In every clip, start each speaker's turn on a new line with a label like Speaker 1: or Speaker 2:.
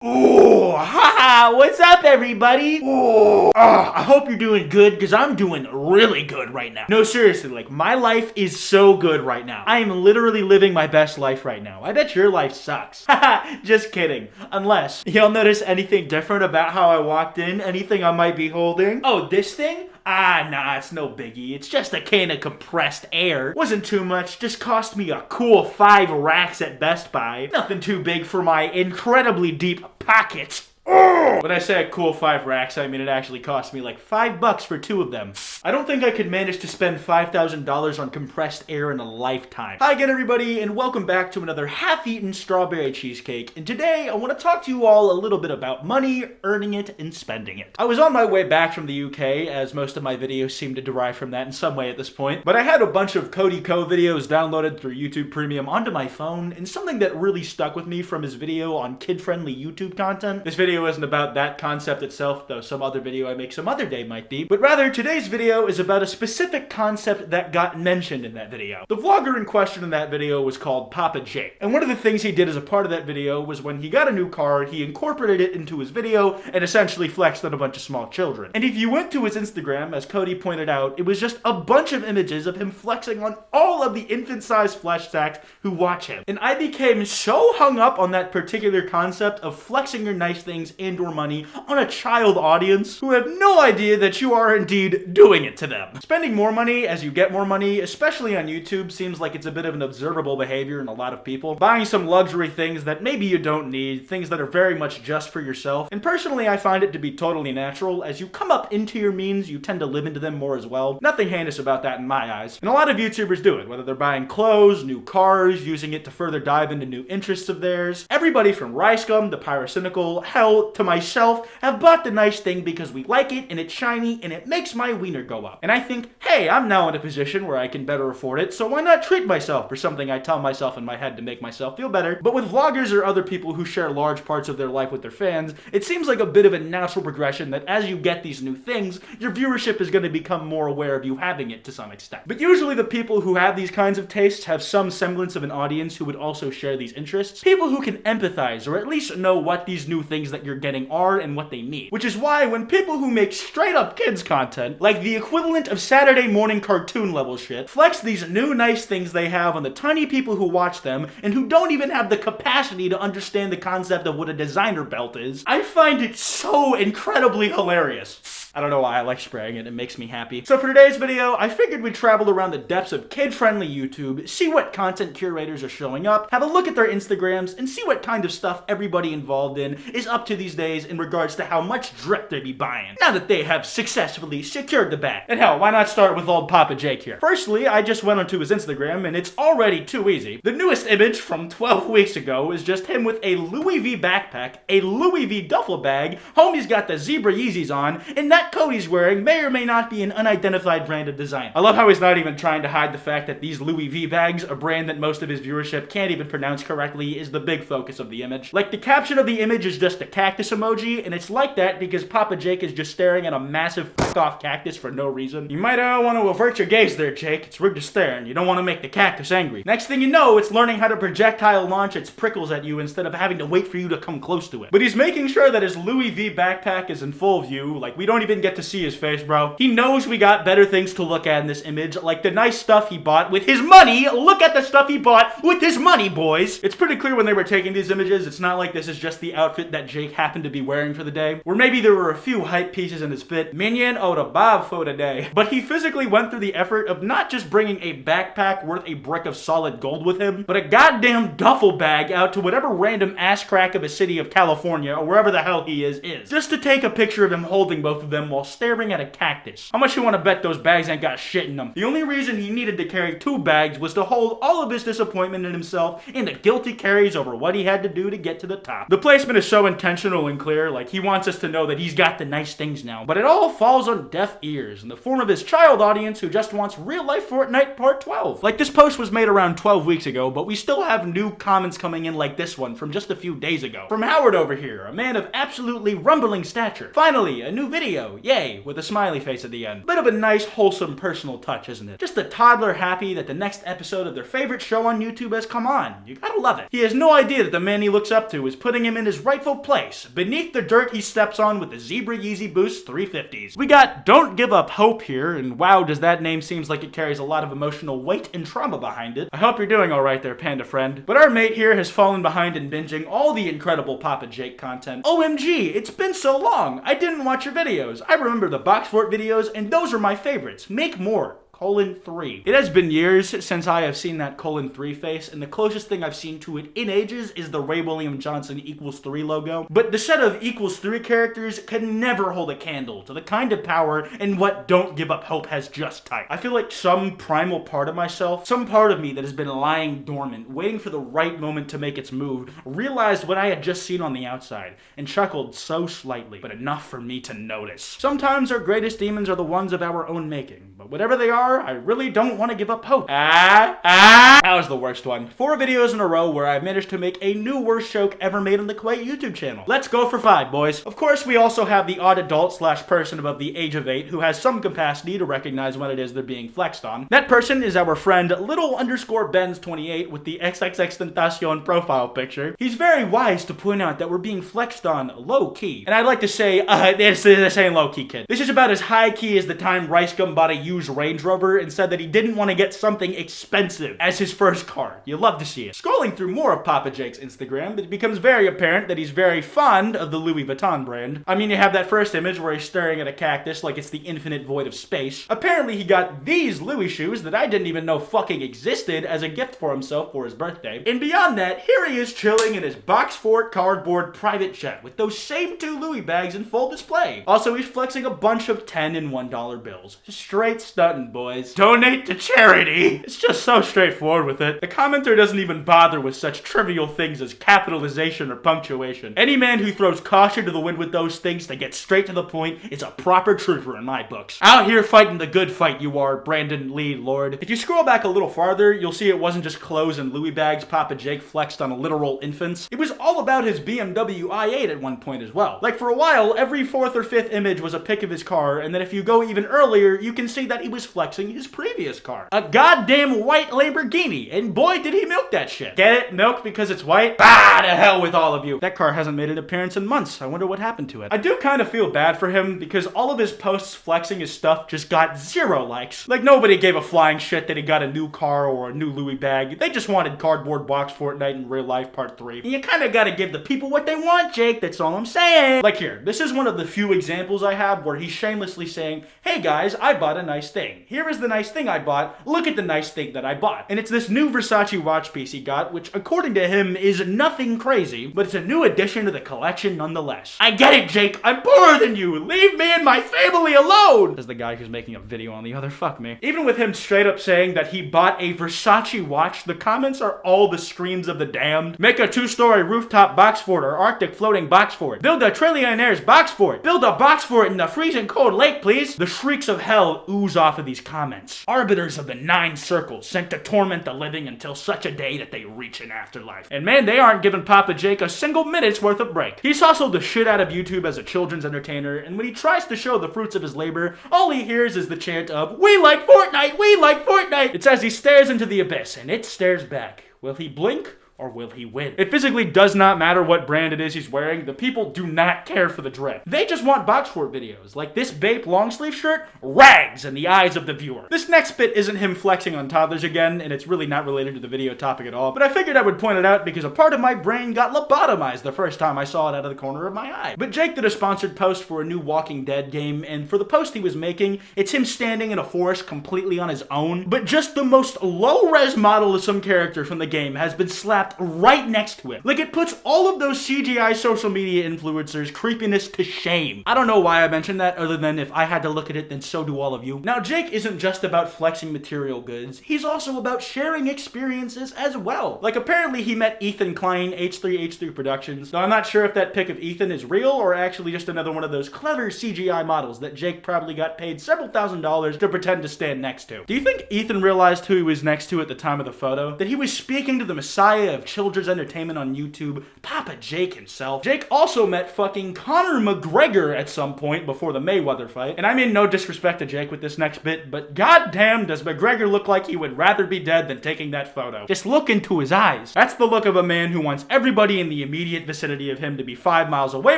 Speaker 1: Ooh, haha, what's up everybody? Ooh, I hope you're doing good because I'm doing really good right now. No, seriously, like my life is so good right now. I am literally living my best life right now. I bet your life sucks. Haha, just kidding. Unless, y'all notice anything different about how I walked in? Anything I might be holding? Oh, this thing? Nah, it's no biggie. It's just a can of compressed air. Wasn't too much, just cost me a cool 5 racks at Best Buy. Nothing too big for my incredibly deep pockets. When I say a cool 5 racks, I mean it actually cost me like $5 for 2 of them. I don't think I could manage to spend $5,000 on compressed air in a lifetime. Hi again everybody, and welcome back to another half-eaten strawberry cheesecake. And today I want to talk to you all a little bit about money, earning it, and spending it. I was on my way back from the UK, as most of my videos seem to derive from that in some way at this point. But I had a bunch of Cody Co videos downloaded through YouTube Premium onto my phone, and something that really stuck with me from his video on kid-friendly YouTube content. This video isn't about that concept itself, though some other video I make some other day might be, but rather today's video is about a specific concept that got mentioned in that video. The vlogger in question in that video was called Papa Jake, and one of the things he did as a part of that video was when he got a new car, he incorporated it into his video and essentially flexed on a bunch of small children. And if you went to his Instagram, as Cody pointed out, it was just a bunch of images of him flexing on all of the infant-sized flesh sacks who watch him. And I became so hung up on that particular concept of flexing your nice things and or money on a child audience who have no idea that you are indeed doing it to them. Spending more money as you get more money, especially on YouTube, seems like it's a bit of an observable behavior in a lot of people. Buying some luxury things that maybe you don't need, things that are very much just for yourself. And personally, I find it to be totally natural. As you come up into your means, you tend to live into them more as well. Nothing heinous about that in my eyes. And a lot of YouTubers do it, whether they're buying clothes, new cars, using it to further dive into new interests of theirs. Everybody from Ricegum, the Pyrocynical, hell, to myself, have bought the nice thing because we like it and it's shiny and it makes my wiener go up. And I think, hey, I'm now in a position where I can better afford it, so why not treat myself for something I tell myself in my head to make myself feel better? But with vloggers or other people who share large parts of their life with their fans, it seems like a bit of a natural progression that as you get these new things, your viewership is going to become more aware of you having it to some extent. But usually the people who have these kinds of tastes have some semblance of an audience who would also share these interests. People who can empathize or at least know what these new things that you're getting are and what they need. Which is why when people who make straight up kids content, like the equivalent of Saturday morning cartoon level shit, flex these new nice things they have on the tiny people who watch them and who don't even have the capacity to understand the concept of what a designer belt is, I find it so incredibly hilarious. I don't know why I like spraying it, it makes me happy. So for today's video, I figured we'd travel around the depths of kid-friendly YouTube, see what content curators are showing up, have a look at their Instagrams, and see what kind of stuff everybody involved in is up to these days in regards to how much drip they be buying, now that they have successfully secured the bag. And hell, why not start with old Papa Jake here? Firstly, I just went onto his Instagram, and it's already too easy. The newest image from 12 weeks ago is just him with a Louis V backpack, a Louis V duffel bag, homie's got the zebra Yeezys on, and that coat he's wearing may or may not be an unidentified brand of design. I love how he's not even trying to hide the fact that these Louis V bags, a brand that most of his viewership can't even pronounce correctly, is the big focus of the image. Like, the caption of the image is just a cactus emoji, and it's like that because Papa Jake is just staring at a massive fuck-off cactus for no reason. You might want to avert your gaze there, Jake. It's rude to stare, and you don't want to make the cactus angry. Next thing you know, it's learning how to projectile launch its prickles at you instead of having to wait for you to come close to it. But he's making sure that his Louis V backpack is in full view. Like, we don't even get to see his face, bro. He knows we got better things to look at in this image, like the nice stuff he bought with his money. Look at the stuff he bought with his money, boys. It's pretty clear when they were taking these images, it's not like this is just the outfit that Jake happened to be wearing for the day, or maybe there were a few hype pieces in his fit. Minion or the bob for today. But he physically went through the effort of not just bringing a backpack worth a brick of solid gold with him, but a goddamn duffel bag out to whatever random ass crack of a city of California, or wherever the hell he is, just to take a picture of him holding both of them while staring at a cactus. How much you want to bet those bags ain't got shit in them? The only reason he needed to carry 2 bags was to hold all of his disappointment in himself and the guilt he carries over what he had to do to get to the top. The placement is so intentional and clear, like he wants us to know that he's got the nice things now, but it all falls on deaf ears in the form of his child audience who just wants real life Fortnite part 12. Like, this post was made around 12 weeks ago, but we still have new comments coming in like this one from just a few days ago. From Howard over here, a man of absolutely rumbling stature. Finally, a new video. video, yay, with a smiley face at the end. Bit of a nice, wholesome, personal touch, isn't it? Just a toddler happy that the next episode of their favorite show on YouTube has come on. You gotta love it. He has no idea that the man he looks up to is putting him in his rightful place, beneath the dirt he steps on with the Zebra Yeezy Boost 350s. We got Don't Give Up Hope here, and wow, does that name seems like it carries a lot of emotional weight and trauma behind it. I hope you're doing alright there, panda friend. But our mate here has fallen behind in binging all the incredible Papa Jake content. OMG, it's been so long. I didn't watch your videos. I remember the box fort videos, and those are my favorites. Make more. :3. It has been years since I have seen that :3 face, and the closest thing I've seen to it in ages is the Ray William Johnson =3 logo. But the set of =3 characters can never hold a candle to the kind of power and what Don't Give Up Hope has just typed. I feel like some primal part of myself, some part of me that has been lying dormant, waiting for the right moment to make its move, realized what I had just seen on the outside, and chuckled so slightly, but enough for me to notice. Sometimes our greatest demons are the ones of our own making, but whatever they are, I really don't want to give up hope. That was the worst one. 4 videos in a row where I managed to make a new worst joke ever made on the Kwite YouTube channel. Let's go for 5, boys. Of course, we also have the odd adult / person above the age of 8 who has some capacity to recognize when it is they're being flexed on. That person is our friend little_Benz28 with the XXXTentacion profile picture. He's very wise to point out that we're being flexed on low-key. And I'd like to say, this ain't low-key, kid. This is about as high-key as the time Rice Gum bought a used Range Rover and said that he didn't want to get something expensive as his first car. You love to see it. Scrolling through more of Papa Jake's Instagram, it becomes very apparent that he's very fond of the Louis Vuitton brand. I mean, you have that first image where he's staring at a cactus like it's the infinite void of space. Apparently, he got these Louis shoes that I didn't even know fucking existed as a gift for himself for his birthday. And beyond that, here he is chilling in his box fort cardboard private jet with those same 2 Louis bags in full display. Also, he's flexing a bunch of $10 and $1 bills. Straight stunting, boys. Donate to charity. It's just so straightforward with it. The commenter doesn't even bother with such trivial things as capitalization or punctuation. Any man who throws caution to the wind with those things to get straight to the point is a proper trooper in my books. Out here fighting the good fight you are, Brandon Lee Lord. If you scroll back a little farther, you'll see it wasn't just clothes and Louis bags Papa Jake flexed on literal infants. It was all about his BMW i8 at one point as well. Like for a while, every 4th or 5th image was a pic of his car, and then if you go even earlier, you can see that he was flexing his previous car. A goddamn white Lamborghini, and boy did he milk that shit. Get it? Milk because it's white? Bah, to hell with all of you. That car hasn't made an appearance in months. I wonder what happened to it. I do kind of feel bad for him because all of his posts flexing his stuff just got 0 likes. Like nobody gave a flying shit that he got a new car or a new Louis bag. They just wanted cardboard box Fortnite in real life part 3. And you kind of gotta give the people what they want, Jake. That's all I'm saying. Like here, this is one of the few examples I have where he's shamelessly saying, hey guys, I bought a nice thing. Here is the nice thing I bought. Look at the nice thing that I bought. And it's this new Versace watch piece he got, which according to him is nothing crazy, but it's a new addition to the collection nonetheless. I get it, Jake. I'm poorer than you. Leave me and my family alone. Says the guy who's making a video on the other. Fuck me. Even with him straight up saying that he bought a Versace watch, the comments are all the screams of the damned. Make a 2-story rooftop box fort or Arctic floating box fort. Build a trillionaire's box fort. Build a box fort in the freezing cold lake, please. The shrieks of hell ooze off of these comments. Arbiters of the 9 circles sent to torment the living until such a day that they reach an afterlife. And man, they aren't giving Papa Jake a single minute's worth of break. He's hustled the shit out of YouTube as a children's entertainer, and when he tries to show the fruits of his labor, all he hears is the chant of, "We like Fortnite! We like Fortnite!" It's as he stares into the abyss, and it stares back. Will he blink? Or will he win? It physically does not matter what brand it is he's wearing. The people do not care for the drip. They just want box fort videos. Like this Bape long sleeve shirt, rags in the eyes of the viewer. This next bit isn't him flexing on toddlers again, and it's really not related to the video topic at all, but I figured I would point it out because a part of my brain got lobotomized the first time I saw it out of the corner of my eye. But Jake did a sponsored post for a new Walking Dead game, and for the post he was making, it's him standing in a forest completely on his own, but just the most low-res model of some character from the game has been slapped right next to it. Like, it puts all of those CGI social media influencers' creepiness to shame. I don't know why I mentioned that, other than if I had to look at it, then so do all of you. Now, Jake isn't just about flexing material goods, he's also about sharing experiences as well. Like, apparently he met Ethan Klein, H3H3 Productions. Now, I'm not sure if that pic of Ethan is real or actually just another one of those clever CGI models that Jake probably got paid several $1,000s to pretend to stand next to. Do you think Ethan realized who he was next to at the time of the photo? That he was speaking to the Messiah of children's entertainment on YouTube, Papa Jake himself. Jake also met fucking Conor McGregor at some point before the Mayweather fight. And I mean no disrespect to Jake with this next bit, but goddamn does McGregor look like he would rather be dead than taking that photo. Just look into his eyes. That's the look of a man who wants everybody in the immediate vicinity of him to be 5 miles away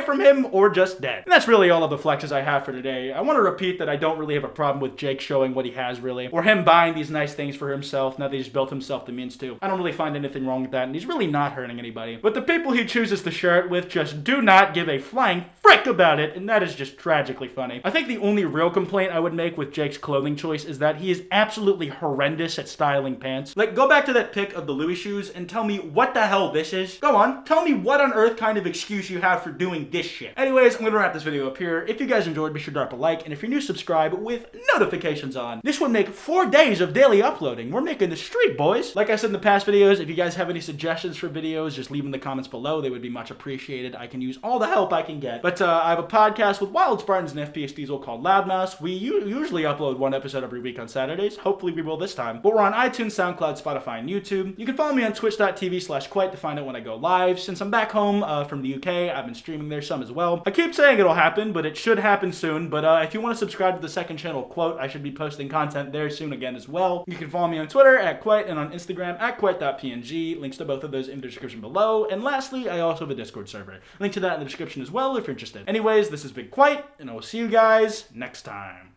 Speaker 1: from him or just dead. And that's really all of the flexes I have for today. I want to repeat that I don't really have a problem with Jake showing what he has really, or him buying these nice things for himself now that he's built himself the means to. I don't really find anything wrong with that, and he's really not hurting anybody. But the people he chooses to share it with just do not give a flying frick about it, and that is just tragically funny. I think the only real complaint I would make with Jake's clothing choice is that he is absolutely horrendous at styling pants. Like, go back to that pic of the Louis shoes and tell me what the hell this is. Go on, tell me what on earth kind of excuse you have for doing this shit. Anyways, I'm gonna wrap this video up here. If you guys enjoyed, be sure to drop a like, and if you're new, subscribe with notifications on. This would make 4 days of daily uploading. We're making the street, boys. Like I said in the past videos, if you guys have any suggestions for videos, just leave them in the comments below. They would be much appreciated. I can use all the help I can get. But I have a podcast with Wild Spartans and FPS Diesel called Loudmouse. We usually upload 1 episode every week on Saturdays. Hopefully we will this time. But we're on iTunes, SoundCloud, Spotify, and YouTube. You can follow me on twitch.tv/Kwite to find out when I go live. Since I'm back home from the UK, I've been streaming there some as well. I keep saying it'll happen, but it should happen soon. But if you want to subscribe to the second channel, Quote, I should be posting content there soon again as well. You can follow me on Twitter @Kwite and on Instagram @Kwite.png. Links to both of those in the description below. And lastly, I also have a Discord server. Link to that in the description as well if you're interested. Anyways, this has been Kwite, and I will see you guys next time.